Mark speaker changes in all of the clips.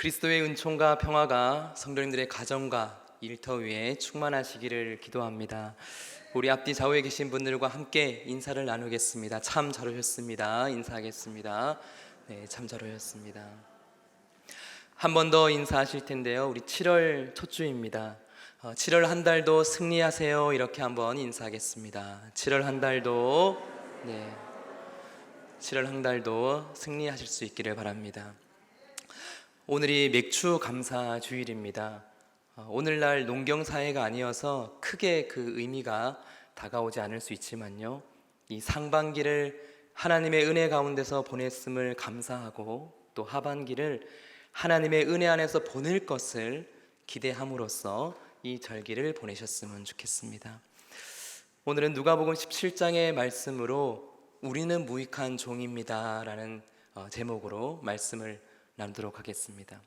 Speaker 1: 그리스도의 은총과 평화가 성도님들의 가정과 일터 위에 충만하시기를 기도합니다. 우리 앞뒤 좌우에 계신 분들과 함께 인사를 나누겠습니다. 참 잘 오셨습니다. 인사하겠습니다. 네, 참 잘 오셨습니다. 한 번 더 인사하실 텐데요. 우리 7월 첫 주입니다. 7월 한 달도 승리하세요. 이렇게 한번 인사하겠습니다. 7월 한 달도 7월 한 달도 승리하실 수 있기를 바랍니다. 오늘이 맥주 감사 주일입니다. 오늘날 농경사회가 아니어서 크게 그 의미가 다가오지 않을 수 있지만요, 이 상반기를 하나님의 은혜 가운데서 보냈음을 감사하고 또 하반기를 하나님의 은혜 안에서 보낼 것을 기대함으로써 이 절기를 보내셨으면 좋겠습니다. 오늘은 누가복음 17장의 말씀으로 우리는 무익한 종입니다 라는 제목으로 말씀을 나누도록 하겠습니다.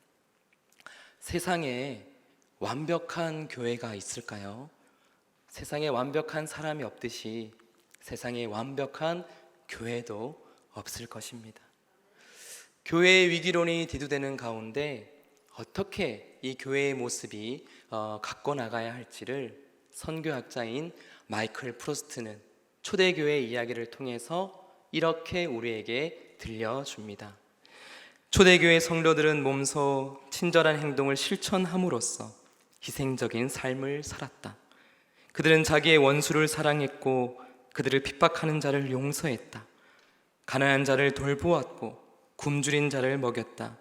Speaker 1: 세상에 완벽한 교회가 있을까요? 세상에 완벽한 사람이 없듯이 세상에 완벽한 교회도 없을 것입니다. 교회의 위기론이 대두되는 가운데 어떻게 이 교회의 모습이 갖고 나가야 할지를 선교학자인 마이클 프로스트는 초대교회 이야기를 통해서 이렇게 우리에게 들려줍니다. 초대교회 성도들은 몸소 친절한 행동을 실천함으로써 희생적인 삶을 살았다. 그들은 자기의 원수를 사랑했고 그들을 핍박하는 자를 용서했다. 가난한 자를 돌보았고 굶주린 자를 먹였다.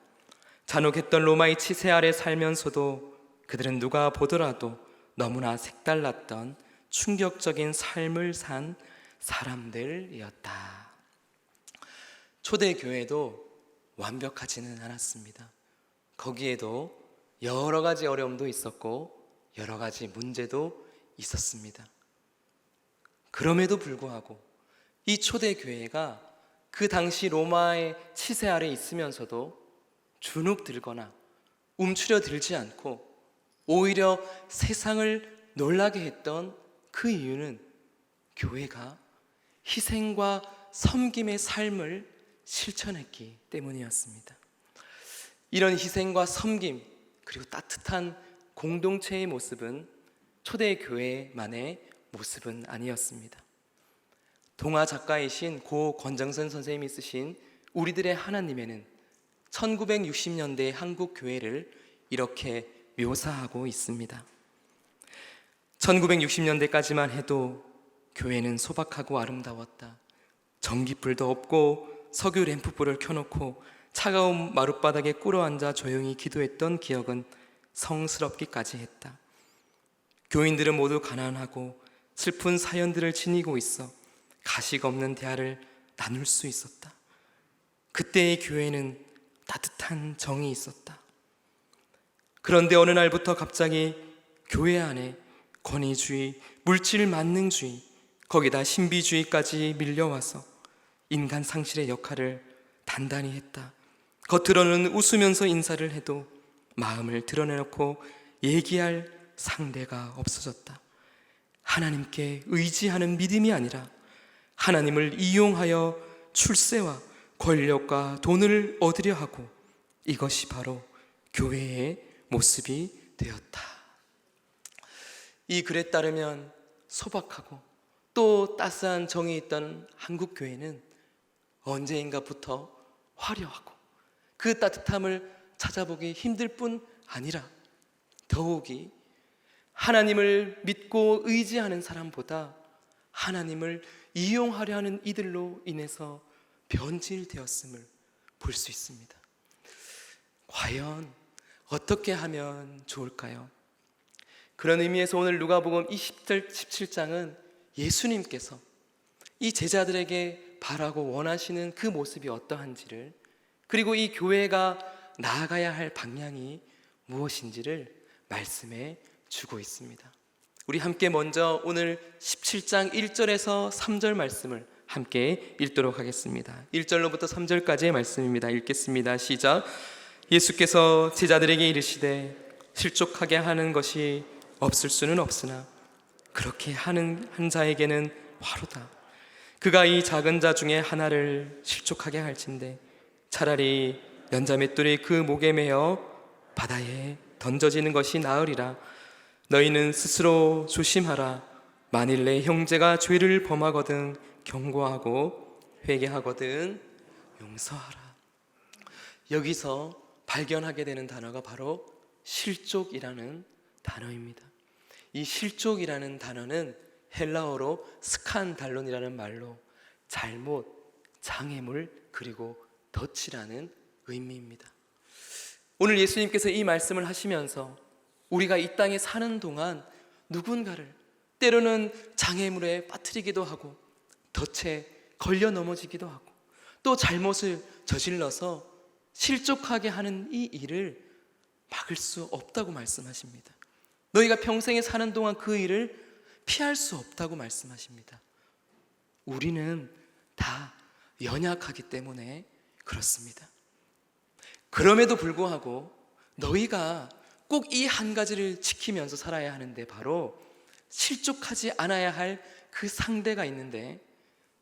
Speaker 1: 잔혹했던 로마의 치세 아래 살면서도 그들은 누가 보더라도 너무나 색달랐던 충격적인 삶을 산 사람들이었다. 초대교회도 완벽하지는 않았습니다. 거기에도 여러 가지 어려움도 있었고 여러 가지 문제도 있었습니다. 그럼에도 불구하고 이 초대교회가 그 당시 로마의 치세 아래 있으면서도 주눅 들거나 움츠려 들지 않고 오히려 세상을 놀라게 했던 그 이유는 교회가 희생과 섬김의 삶을 실천했기 때문이었습니다. 이런 희생과 섬김 그리고 따뜻한 공동체의 모습은 초대교회만의 모습은 아니었습니다. 동화 작가이신 고 권정선 선생님이 쓰신 우리들의 하나님에는 1960년대 한국 교회를 이렇게 묘사하고 있습니다. 1960년대까지만 해도 교회는 소박하고 아름다웠다. 전깃불도 없고 석유 램프불을 켜놓고 차가운 마룻바닥에 꿇어앉아 조용히 기도했던 기억은 성스럽기까지 했다. 교인들은 모두 가난하고 슬픈 사연들을 지니고 있어 가식 없는 대화를 나눌 수 있었다. 그때의 교회는 따뜻한 정이 있었다. 그런데 어느 날부터 갑자기 교회 안에 권위주의, 물질 만능주의, 거기다 신비주의까지 밀려와서 인간 상실의 역할을 단단히 했다. 겉으로는 웃으면서 인사를 해도 마음을 드러내놓고 얘기할 상대가 없어졌다. 하나님께 의지하는 믿음이 아니라 하나님을 이용하여 출세와 권력과 돈을 얻으려 하고, 이것이 바로 교회의 모습이 되었다. 이 글에 따르면 소박하고 또 따스한 정이 있던 한국 교회는 언제인가부터 화려하고 그 따뜻함을 찾아보기 힘들 뿐 아니라 더욱이 하나님을 믿고 의지하는 사람보다 하나님을 이용하려 하는 이들로 인해서 변질되었음을 볼 수 있습니다. 과연 어떻게 하면 좋을까요? 그런 의미에서 오늘 누가복음 17장은 예수님께서 이 제자들에게 바라고 원하시는 그 모습이 어떠한지를, 그리고 이 교회가 나아가야 할 방향이 무엇인지를 말씀해 주고 있습니다. 우리 함께 먼저 오늘 17장 1절에서 3절 말씀을 함께 읽도록 하겠습니다. 1절로부터 3절까지의 말씀입니다. 읽겠습니다. 시작. 예수께서 제자들에게 이르시되 실족하게 하는 것이 없을 수는 없으나 그렇게 하는 한 자에게는 화로다. 그가 이 작은 자 중에 하나를 실족하게 할진대 차라리 연자맷돌이 그 목에 매어 바다에 던져지는 것이 나으리라. 너희는 스스로 조심하라. 만일 내 형제가 죄를 범하거든 경고하고 회개하거든 용서하라. 여기서 발견하게 되는 단어가 바로 실족이라는 단어입니다. 이 실족이라는 단어는 헬라어로 스칸달론이라는 말로 잘못, 장애물, 그리고 덫이라는 의미입니다. 오늘 예수님께서 이 말씀을 하시면서 우리가 이 땅에 사는 동안 누군가를 때로는 장애물에 빠뜨리기도 하고 덫에 걸려 넘어지기도 하고 또 잘못을 저질러서 실족하게 하는 이 일을 막을 수 없다고 말씀하십니다. 너희가 평생에 사는 동안 그 일을 피할 수 없다고 말씀하십니다. 우리는 다 연약하기 때문에 그렇습니다. 그럼에도 불구하고 너희가 꼭 이 한 가지를 지키면서 살아야 하는데 바로 실족하지 않아야 할 그 상대가 있는데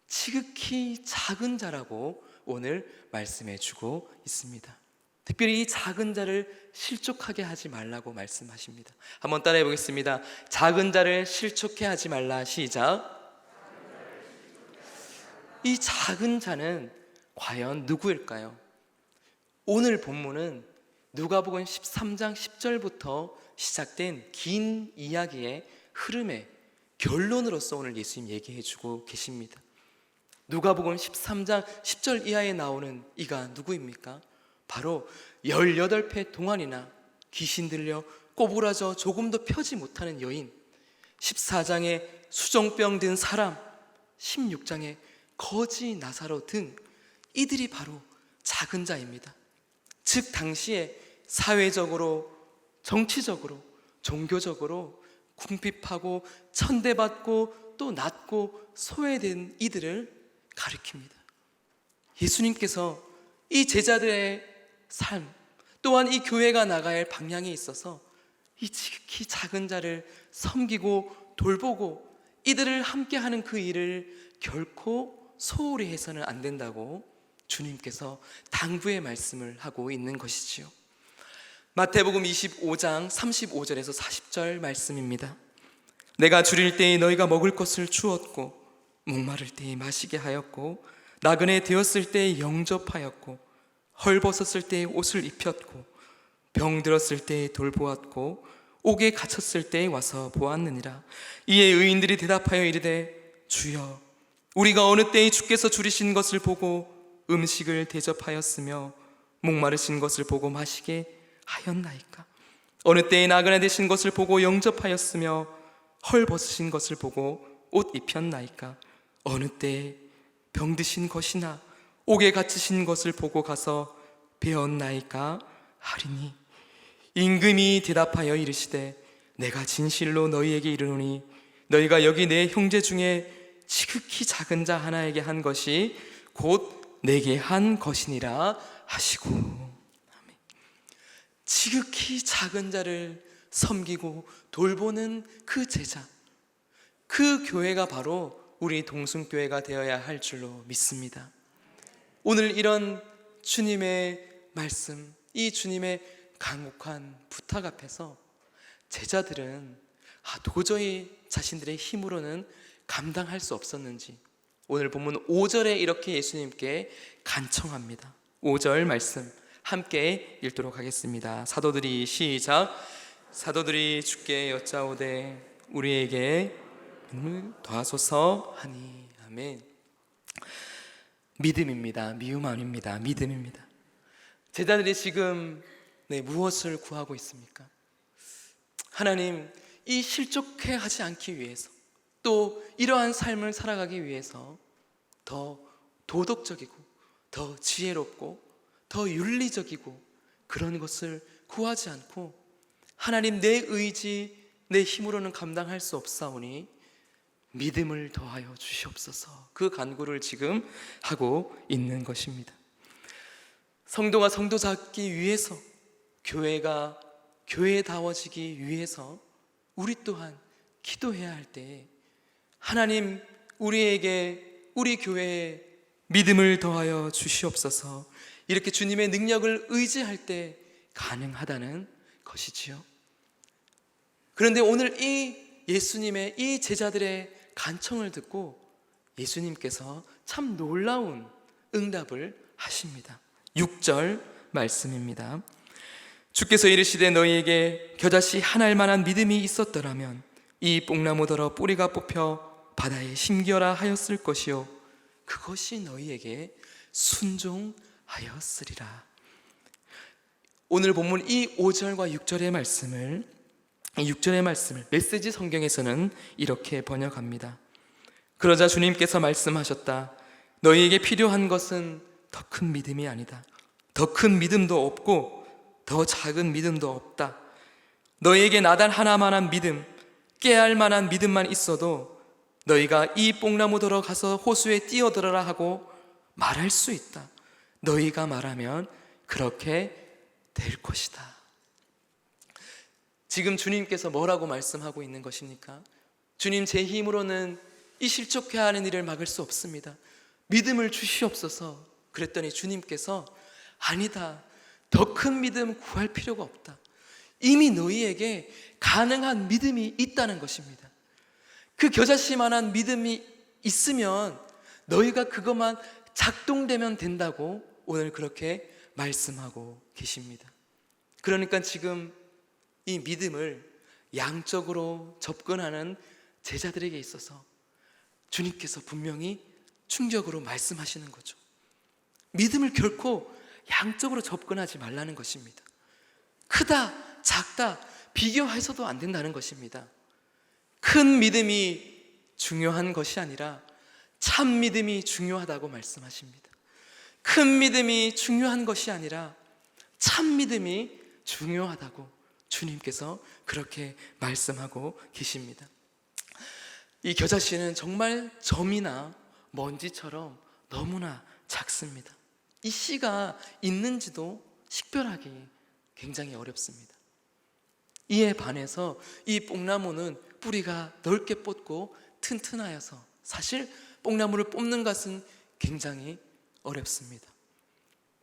Speaker 1: 지극히 작은 자라고 오늘 말씀해 주고 있습니다. 특별히 이 작은 자를 실족하게 하지 말라고 말씀하십니다. 한번 따라해 보겠습니다. 작은 자를 실족해 하지 말라. 시작. 이 작은 자는 과연 누구일까요? 오늘 본문은 누가복음 13장 10절부터 시작된 긴 이야기의 흐름의 결론으로서 오늘 예수님 얘기해 주고 계십니다. 누가복음 13장 10절 이하에 나오는 이가 누구입니까? 바로 18배 동안이나 귀신 들려 꼬부라져 조금도 펴지 못하는 여인, 14장에 수종병 든 사람, 16장에 거지 나사로 등 이들이 바로 작은 자입니다. 즉 당시에 사회적으로, 정치적으로, 종교적으로 궁핍하고 천대받고 또 낮고 소외된 이들을 가리킵니다. 예수님께서 이 제자들의 삶 또한 이 교회가 나가야 할 방향에 있어서 이 지극히 작은 자를 섬기고 돌보고 이들을 함께하는 그 일을 결코 소홀히 해서는 안 된다고 주님께서 당부의 말씀을 하고 있는 것이지요. 마태복음 25장 35절에서 40절 말씀입니다. 내가 줄일 때에 너희가 먹을 것을 주었고 목마를 때에 마시게 하였고 나그네 되었을 때에 영접하였고 헐벗었을 때에 옷을 입혔고 병들었을 때에 돌보았고 옥에 갇혔을 때에 와서 보았느니라. 이에 의인들이 대답하여 이르되 주여 우리가 어느 때에 주께서 줄이신 것을 보고 음식을 대접하였으며 목마르신 것을 보고 마시게 하였나이까? 어느 때에 나그네 되신 것을 보고 영접하였으며 헐벗으신 것을 보고 옷 입혔나이까? 어느 때에 병드신 것이나 옥에 갇히신 것을 보고 가서 배웠나이까? 하리니 임금이 대답하여 이르시되 내가 진실로 너희에게 이르노니 너희가 여기 내 형제 중에 지극히 작은 자 하나에게 한 것이 곧 내게 한 것이니라 하시고. 아멘. 지극히 작은 자를 섬기고 돌보는 그 제자, 그 교회가 바로 우리 동순교회가 되어야 할 줄로 믿습니다. 오늘 이런 주님의 말씀, 이 주님의 간곡한 부탁 앞에서 제자들은 도저히 자신들의 힘으로는 감당할 수 없었는지 오늘 본문 5절에 이렇게 예수님께 간청합니다. 5절 말씀 함께 읽도록 하겠습니다. 사도들이 시작. 사도들이 주께 여짜오되 우리에게 믿음을 더하소서 하니. 아멘. 믿음입니다. 미움 아닙니다. 믿음입니다. 제자들이 지금 무엇을 구하고 있습니까? 하나님, 이 실족해 하지 않기 위해서 또 이러한 삶을 살아가기 위해서 더 도덕적이고 더 지혜롭고 더 윤리적이고 그런 것을 구하지 않고 하나님, 내 의지 내 힘으로는 감당할 수 없사오니 믿음을 더하여 주시옵소서, 그 간구를 지금 하고 있는 것입니다. 성도가 성도잡기 위해서, 교회가 교회다워지기 위해서 우리 또한 기도해야 할 때 하나님, 우리에게 우리 교회에 믿음을 더하여 주시옵소서, 이렇게 주님의 능력을 의지할 때 가능하다는 것이지요. 그런데 오늘 이 예수님의 이 제자들의 간청을 듣고 예수님께서 참 놀라운 응답을 하십니다. 6절 말씀입니다. 주께서 이르시되 너희에게 겨자씨 한 알만한 믿음이 있었더라면 이 뽕나무더러 뿌리가 뽑혀 바다에 심겨라 하였을 것이요 그것이 너희에게 순종하였으리라. 오늘 본문 이 5절과 6절의 말씀을 메시지 성경에서는 이렇게 번역합니다. 그러자 주님께서 말씀하셨다. 너희에게 필요한 것은 더 큰 믿음이 아니다. 더 큰 믿음도 없고 더 작은 믿음도 없다. 너희에게 나단 하나만한 믿음, 깨알 만한 믿음만 있어도 너희가 이 뽕나무더러 가서 호수에 뛰어들어라 하고 말할 수 있다. 너희가 말하면 그렇게 될 것이다. 지금 주님께서 뭐라고 말씀하고 있는 것입니까? 주님, 제 힘으로는 이 실족해 하는 일을 막을 수 없습니다. 믿음을 주시옵소서. 그랬더니 주님께서 아니다. 더 큰 믿음 구할 필요가 없다. 이미 너희에게 가능한 믿음이 있다는 것입니다. 그 겨자씨만한 믿음이 있으면 너희가 그것만 작동되면 된다고 오늘 그렇게 말씀하고 계십니다. 그러니까 지금 이 믿음을 양적으로 접근하는 제자들에게 있어서 주님께서 분명히 충격으로 말씀하시는 거죠. 믿음을 결코 양적으로 접근하지 말라는 것입니다. 크다, 작다 비교해서도 안 된다는 것입니다. 큰 믿음이 중요한 것이 아니라 참 믿음이 중요하다고 말씀하십니다. 큰 믿음이 중요한 것이 아니라 참 믿음이 중요하다고 주님께서 그렇게 말씀하고 계십니다. 이 겨자씨는 정말 점이나 먼지처럼 너무나 작습니다. 이 씨가 있는지도 식별하기 굉장히 어렵습니다. 이에 반해서 이 뽕나무는 뿌리가 넓게 뻗고 튼튼하여서 사실 뽕나무를 뽑는 것은 굉장히 어렵습니다.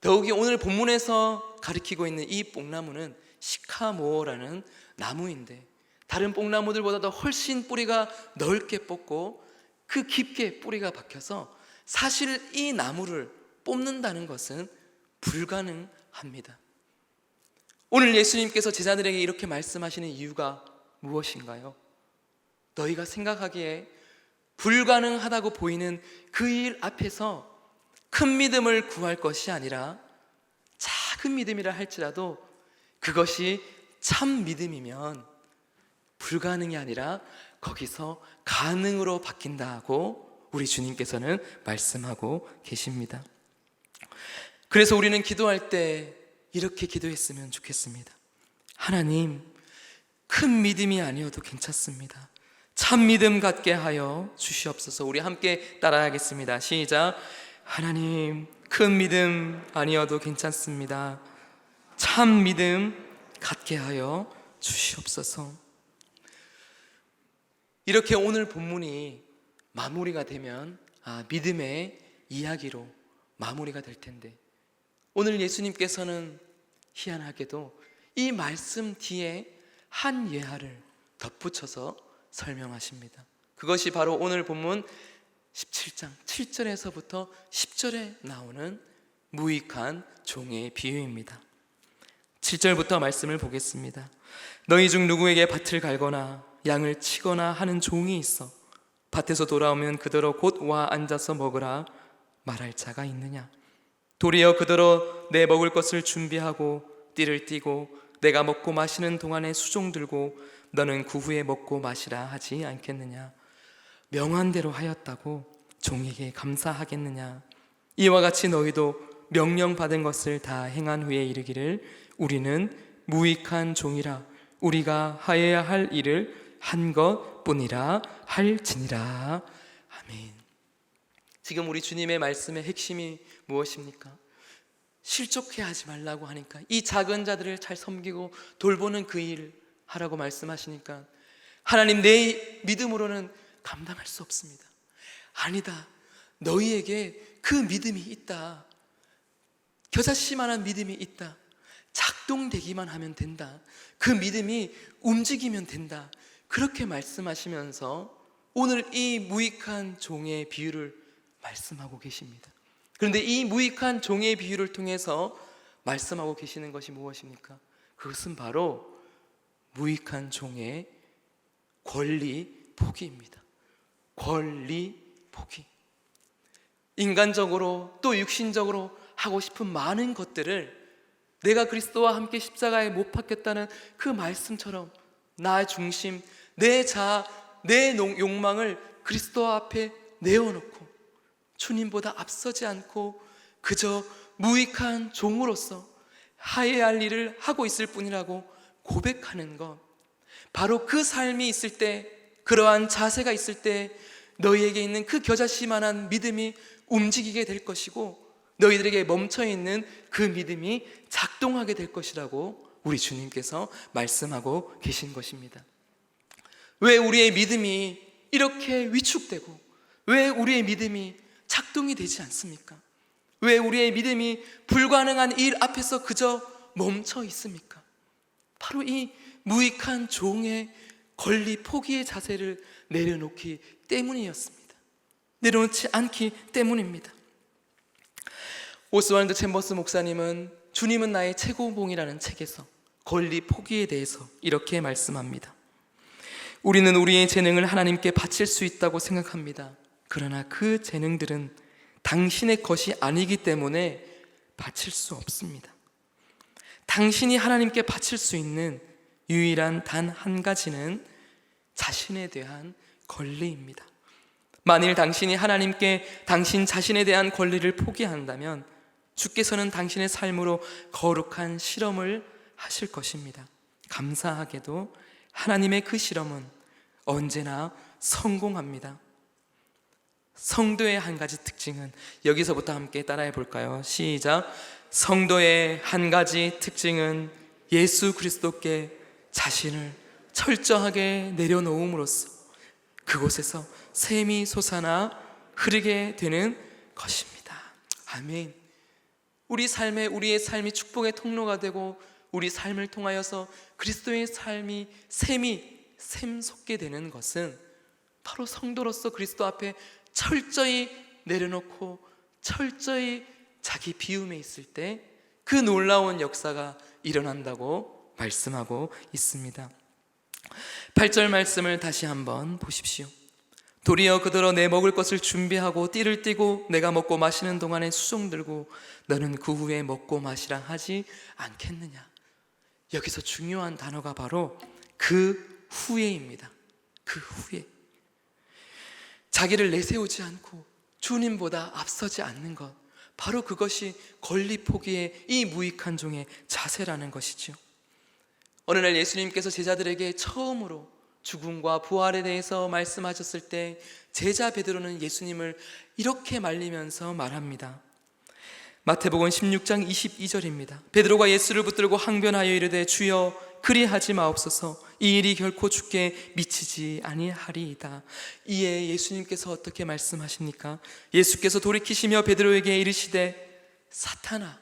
Speaker 1: 더욱이 오늘 본문에서 가리키고 있는 이 뽕나무는 시카모어라는 나무인데 다른 뽕나무들보다도 훨씬 뿌리가 넓게 뻗고 그 깊게 뿌리가 박혀서 사실 이 나무를 뽑는다는 것은 불가능합니다. 오늘 예수님께서 제자들에게 이렇게 말씀하시는 이유가 무엇인가요? 너희가 생각하기에 불가능하다고 보이는 그 일 앞에서 큰 믿음을 구할 것이 아니라 작은 믿음이라 할지라도 그것이 참 믿음이면 불가능이 아니라 거기서 가능으로 바뀐다고 우리 주님께서는 말씀하고 계십니다. 그래서 우리는 기도할 때 이렇게 기도했으면 좋겠습니다. 하나님, 큰 믿음이 아니어도 괜찮습니다. 참 믿음 갖게 하여 주시옵소서. 우리 함께 따라하겠습니다. 시작. 하나님, 큰 믿음 아니어도 괜찮습니다. 참 믿음 갖게 하여 주시옵소서. 이렇게 오늘 본문이 마무리가 되면 믿음의 이야기로 마무리가 될 텐데 오늘 예수님께서는 희한하게도 이 말씀 뒤에 한 예화를 덧붙여서 설명하십니다. 그것이 바로 오늘 본문 17장 7절에서부터 10절에 나오는 무익한 종의 비유입니다. 7절부터 말씀을 보겠습니다. 너희 중 누구에게 밭을 갈거나 양을 치거나 하는 종이 있어 밭에서 돌아오면 그대로 곧 와 앉아서 먹으라 말할 자가 있느냐? 도리어 그대로 내 먹을 것을 준비하고 띠를 띠고 내가 먹고 마시는 동안에 수종 들고 너는 그 후에 먹고 마시라 하지 않겠느냐? 명한 대로 하였다고 종에게 감사하겠느냐? 이와 같이 너희도 명령받은 것을 다 행한 후에 이르기를 우리는 무익한 종이라 우리가 하여야 할 일을 한 것뿐이라 할지니라. 아멘. 지금 우리 주님의 말씀의 핵심이 무엇입니까? 실족해 하지 말라고 하니까 이 작은 자들을 잘 섬기고 돌보는 그 일 하라고 말씀하시니까 하나님, 내 믿음으로는 감당할 수 없습니다. 아니다. 너희에게 그 믿음이 있다. 겨자씨만한 믿음이 있다. 작동되기만 하면 된다. 그 믿음이 움직이면 된다. 그렇게 말씀하시면서 오늘 이 무익한 종의 비유를 말씀하고 계십니다. 그런데 이 무익한 종의 비유를 통해서 말씀하고 계시는 것이 무엇입니까? 그것은 바로 무익한 종의 권리 포기입니다. 권리 포기. 인간적으로 또 육신적으로 하고 싶은 많은 것들을 내가 그리스도와 함께 십자가에 못 박혔다는 그 말씀처럼 나 중심, 내 자아, 내 욕망을 그리스도 앞에 내어놓고 주님보다 앞서지 않고 그저 무익한 종으로서 하여야 할 일을 하고 있을 뿐이라고 고백하는 것, 바로 그 삶이 있을 때, 그러한 자세가 있을 때 너희에게 있는 그 겨자씨만한 믿음이 움직이게 될 것이고 너희들에게 멈춰있는 그 믿음이 작동하게 될 것이라고 우리 주님께서 말씀하고 계신 것입니다. 왜 우리의 믿음이 이렇게 위축되고 왜 우리의 믿음이 작동이 되지 않습니까? 왜 우리의 믿음이 불가능한 일 앞에서 그저 멈춰 있습니까? 바로 이 무익한 종의 권리 포기의 자세를 내려놓기 때문이었습니다. 내려놓지 않기 때문입니다. 오스왈드 챔버스 목사님은 주님은 나의 최고봉이라는 책에서 권리 포기에 대해서 이렇게 말씀합니다. 우리는 우리의 재능을 하나님께 바칠 수 있다고 생각합니다. 그러나 그 재능들은 당신의 것이 아니기 때문에 바칠 수 없습니다. 당신이 하나님께 바칠 수 있는 유일한 단 한 가지는 자신에 대한 권리입니다. 만일 당신이 하나님께 당신 자신에 대한 권리를 포기한다면 주께서는 당신의 삶으로 거룩한 실험을 하실 것입니다. 감사하게도 하나님의 그 실험은 언제나 성공합니다. 성도의 한 가지 특징은, 여기서부터 함께 따라해 볼까요? 시작. 성도의 한 가지 특징은 예수 그리스도께 자신을 철저하게 내려놓음으로써 그곳에서 샘이 솟아나 흐르게 되는 것입니다. 아멘. 우리의 삶이 축복의 통로가 되고 우리 삶을 통하여서 그리스도의 삶이 샘 솟게 되는 것은 바로 성도로서 그리스도 앞에 철저히 내려놓고 철저히 자기 비움에 있을 때 그 놀라운 역사가 일어난다고 말씀하고 있습니다. 8절 말씀을 다시 한번 보십시오. 도리어 그더러 내 먹을 것을 준비하고 띠를 띠고 내가 먹고 마시는 동안에 수종 들고 너는 그 후에 먹고 마시라 하지 않겠느냐. 여기서 중요한 단어가 바로 그 후에입니다. 그 후에. 자기를 내세우지 않고 주님보다 앞서지 않는 것, 바로 그것이 권리 포기의 이 무익한 종의 자세라는 것이죠. 어느 날 예수님께서 제자들에게 처음으로 죽음과 부활에 대해서 말씀하셨을 때 제자 베드로는 예수님을 이렇게 말리면서 말합니다. 마태복음 16장 22절입니다. 베드로가 예수를 붙들고 항변하여 이르되 주여 그리하지 마옵소서. 이 일이 결코 주께 미치지 아니하리이다. 이에 예수님께서 어떻게 말씀하십니까? 예수께서 돌이키시며 베드로에게 이르시되 사탄아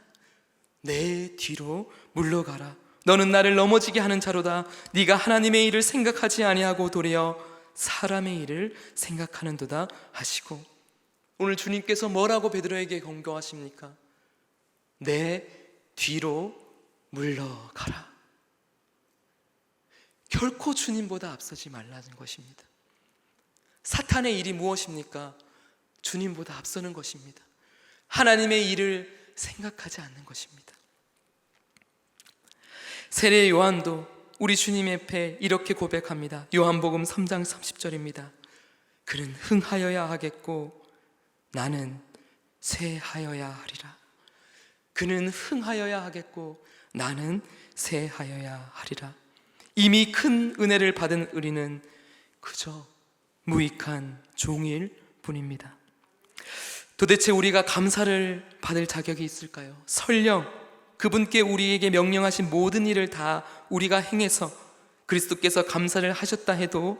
Speaker 1: 내 뒤로 물러가라. 너는 나를 넘어지게 하는 자로다. 네가 하나님의 일을 생각하지 아니하고 도리어 사람의 일을 생각하는도다 하시고, 오늘 주님께서 뭐라고 베드로에게 경고하십니까? 내 뒤로 물러가라. 결코 주님보다 앞서지 말라는 것입니다. 사탄의 일이 무엇입니까? 주님보다 앞서는 것입니다. 하나님의 일을 생각하지 않는 것입니다. 세례 요한도 우리 주님 앞에 이렇게 고백합니다. 요한복음 3장 30절입니다. 그는 흥하여야 하겠고 나는 쇠하여야 하리라. 그는 흥하여야 하겠고 나는 쇠하여야 하리라. 이미 큰 은혜를 받은 우리는 그저 무익한 종일 뿐입니다. 도대체 우리가 감사를 받을 자격이 있을까요? 설령 그분께 우리에게 명령하신 모든 일을 다 우리가 행해서 그리스도께서 감사를 하셨다 해도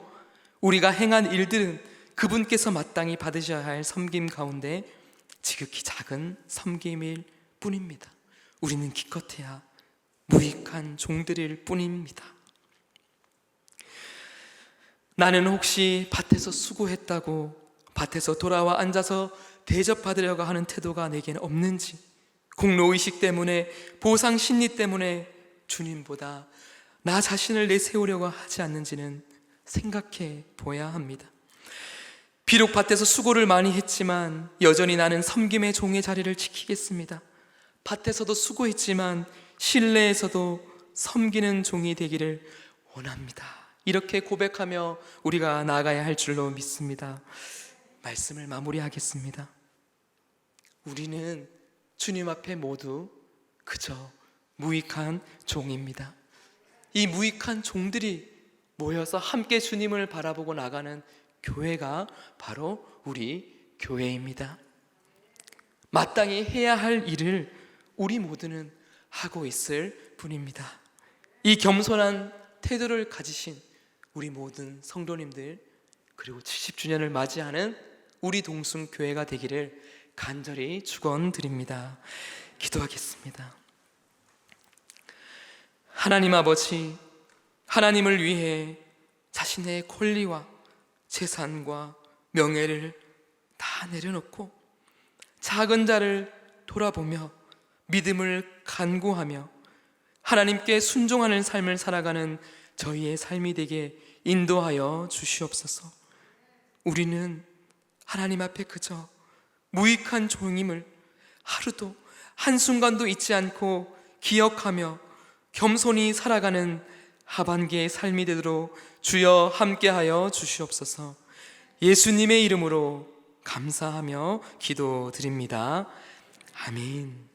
Speaker 1: 우리가 행한 일들은 그분께서 마땅히 받으셔야 할 섬김 가운데 지극히 작은 섬김일 뿐입니다. 우리는 기껏해야
Speaker 2: 무익한 종들일 뿐입니다. 나는 혹시 밭에서 수고했다고 밭에서 돌아와 앉아서 대접받으려고 하는 태도가 내게는 없는지, 공로의식 때문에, 보상 심리 때문에 주님보다 나 자신을 내세우려고 하지 않는지는 생각해 보아야 합니다. 비록 밭에서 수고를 많이 했지만 여전히 나는 섬김의 종의 자리를 지키겠습니다. 밭에서도 수고했지만 실내에서도 섬기는 종이 되기를 원합니다. 이렇게 고백하며 우리가 나아가야 할 줄로 믿습니다. 말씀을 마무리하겠습니다. 우리는 주님 앞에 모두 그저 무익한 종입니다. 이 무익한 종들이 모여서 함께 주님을 바라보고 나가는 교회가 바로 우리 교회입니다. 마땅히 해야 할 일을 우리 모두는 하고 있을 뿐입니다. 이 겸손한 태도를 가지신 우리 모든 성도님들, 그리고 70주년을 맞이하는 우리 동순교회가 되기를 간절히 축원드립니다. 기도하겠습니다. 하나님 아버지, 하나님을 위해 자신의 권리와 재산과 명예를 다 내려놓고 작은 자를 돌아보며 믿음을 간구하며 하나님께 순종하는 삶을 살아가는 저희의 삶이 되게 인도하여 주시옵소서. 우리는 하나님 앞에 그저 무익한 종임을 하루도 한순간도 잊지 않고 기억하며 겸손히 살아가는 하반기의 삶이 되도록 주여 함께하여 주시옵소서. 예수님의 이름으로 감사하며 기도드립니다. 아멘.